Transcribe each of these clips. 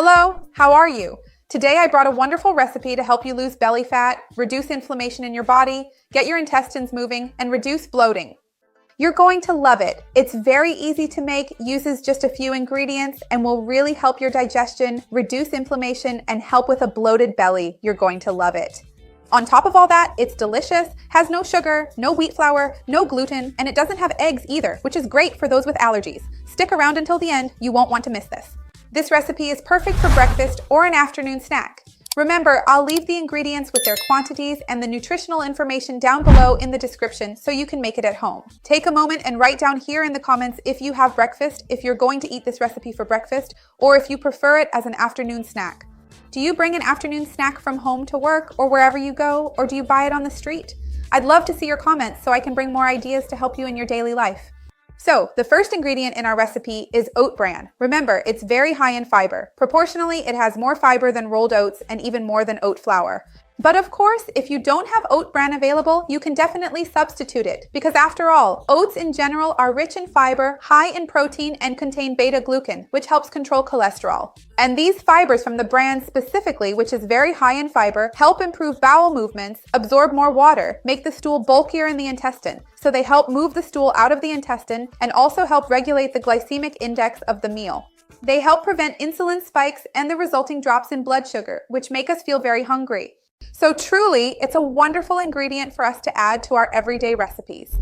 Hello, how are you? Today I brought a wonderful recipe to help you lose belly fat, reduce inflammation in your body, get your intestines moving, and reduce bloating. You're going to love it. It's very easy to make, uses just a few ingredients, and will really help your digestion, reduce inflammation, and help with a bloated belly. You're going to love it. On top of all that, it's delicious, has no sugar, no wheat flour, no gluten, and it doesn't have eggs either, which is great for those with allergies. Stick around until the end, you won't want to miss this. This recipe is perfect for breakfast or an afternoon snack. Remember, I'll leave the ingredients with their quantities and the nutritional information down below in the description so you can make it at home. Take a moment and write down here in the comments if you have breakfast, if you're going to eat this recipe for breakfast, or if you prefer it as an afternoon snack. Do you bring an afternoon snack from home to work or wherever you go, or do you buy it on the street? I'd love to see your comments so I can bring more ideas to help you in your daily life. So, the first ingredient in our recipe is oat bran. Remember, it's very high in fiber. Proportionally, it has more fiber than rolled oats and even more than oat flour. But of course, if you don't have oat bran available, you can definitely substitute it. Because after all, oats in general are rich in fiber, high in protein, and contain beta-glucan, which helps control cholesterol. And these fibers from the bran specifically, which is very high in fiber, help improve bowel movements, absorb more water, make the stool bulkier in the intestine. So they help move the stool out of the intestine and also help regulate the glycemic index of the meal. They help prevent insulin spikes and the resulting drops in blood sugar, which make us feel very hungry. So truly, it's a wonderful ingredient for us to add to our everyday recipes.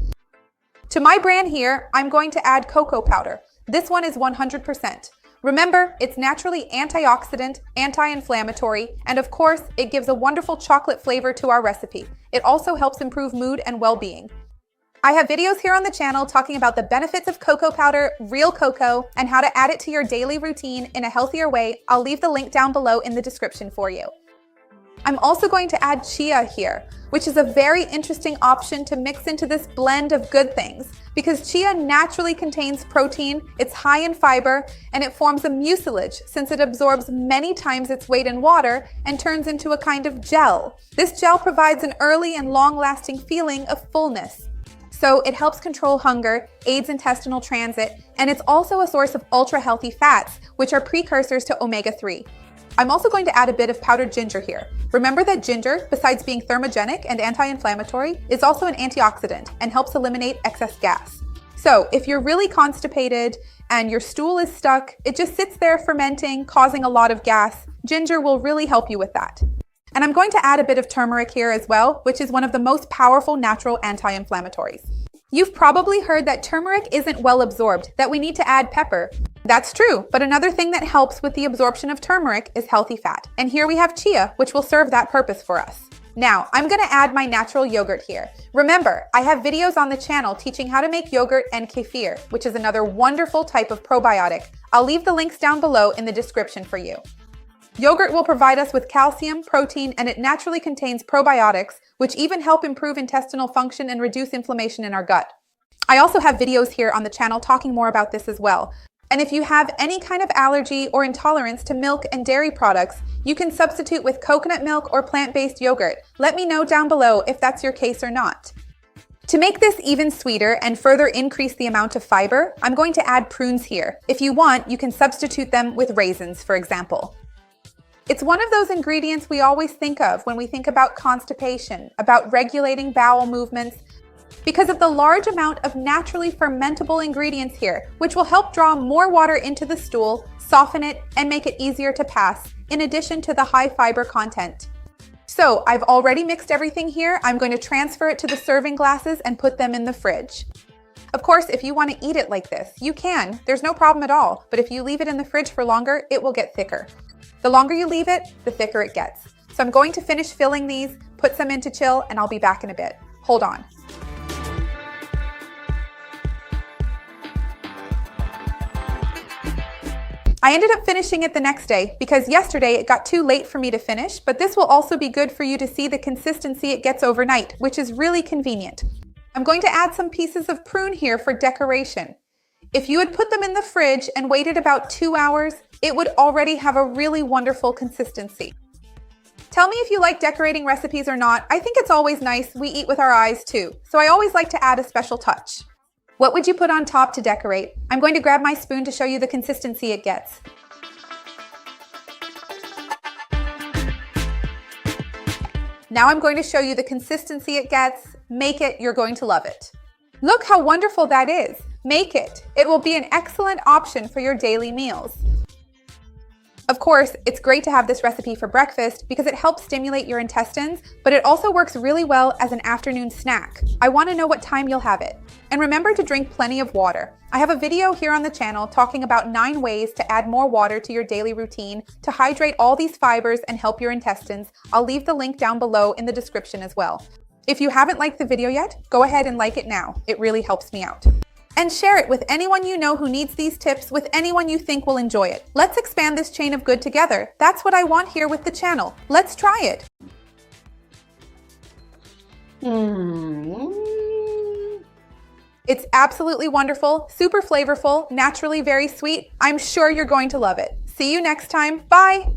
To my bran here, I'm going to add cocoa powder. This one is 100%. Remember, it's naturally antioxidant, anti-inflammatory, and of course, it gives a wonderful chocolate flavor to our recipe. It also helps improve mood and well-being. I have videos here on the channel talking about the benefits of cocoa powder, real cocoa, and how to add it to your daily routine in a healthier way. I'll leave the link down below in the description for you. I'm also going to add chia here, which is a very interesting option to mix into this blend of good things because chia naturally contains protein, it's high in fiber, and it forms a mucilage since it absorbs many times its weight in water and turns into a kind of gel. This gel provides an early and long-lasting feeling of fullness. So it helps control hunger, aids intestinal transit, and it's also a source of ultra-healthy fats, which are precursors to omega-3. I'm also going to add a bit of powdered ginger here. Remember that ginger, besides being thermogenic and anti-inflammatory, is also an antioxidant and helps eliminate excess gas. So if you're really constipated and your stool is stuck, it just sits there fermenting, causing a lot of gas, ginger will really help you with that. And I'm going to add a bit of turmeric here as well, which is one of the most powerful natural anti-inflammatories. You've probably heard that turmeric isn't well absorbed, that we need to add pepper. That's true, but another thing that helps with the absorption of turmeric is healthy fat. And here we have chia, which will serve that purpose for us. Now, I'm gonna add my natural yogurt here. Remember, I have videos on the channel teaching how to make yogurt and kefir, which is another wonderful type of probiotic. I'll leave the links down below in the description for you. Yogurt will provide us with calcium, protein, and it naturally contains probiotics, which even help improve intestinal function and reduce inflammation in our gut. I also have videos here on the channel talking more about this as well. And if you have any kind of allergy or intolerance to milk and dairy products, you can substitute with coconut milk or plant-based yogurt. Let me know down below if that's your case or not. To make this even sweeter and further increase the amount of fiber, I'm going to add prunes here. If you want, you can substitute them with raisins, for example. It's one of those ingredients we always think of when we think about constipation, about regulating bowel movements, because of the large amount of naturally fermentable ingredients here, which will help draw more water into the stool, soften it, and make it easier to pass, in addition to the high fiber content. So I've already mixed everything here. I'm going to transfer it to the serving glasses and put them in the fridge. Of course, if you want to eat it like this, you can. There's no problem at all. But if you leave it in the fridge for longer, it will get thicker. The longer you leave it, the thicker it gets. So I'm going to finish filling these, put some into chill, and I'll be back in a bit. Hold on. I ended up finishing it the next day because yesterday it got too late for me to finish, but this will also be good for you to see the consistency it gets overnight, which is really convenient. I'm going to add some pieces of prune here for decoration. If you had put them in the fridge and waited about 2 hours, it would already have a really wonderful consistency. Tell me if you like decorating recipes or not. I think it's always nice. We eat with our eyes too, so I always like to add a special touch. What would you put on top to decorate? I'm going to grab my spoon to show you the consistency it gets. Now I'm going to show you the consistency it gets. Make it, you're going to love it. Look how wonderful that is. Make it. It will be an excellent option for your daily meals. Of course, it's great to have this recipe for breakfast because it helps stimulate your intestines, but it also works really well as an afternoon snack. I want to know what time you'll have it. And remember to drink plenty of water. I have a video here on the channel talking about 9 ways to add more water to your daily routine to hydrate all these fibers and help your intestines. I'll leave the link down below in the description as well. If you haven't liked the video yet, go ahead and like it now. It really helps me out. And share it with anyone you know who needs these tips, with anyone you think will enjoy it. Let's expand this chain of good together. That's what I want here with the channel. Let's try it. It's absolutely wonderful, super flavorful, naturally very sweet. I'm sure you're going to love it. See you next time. Bye.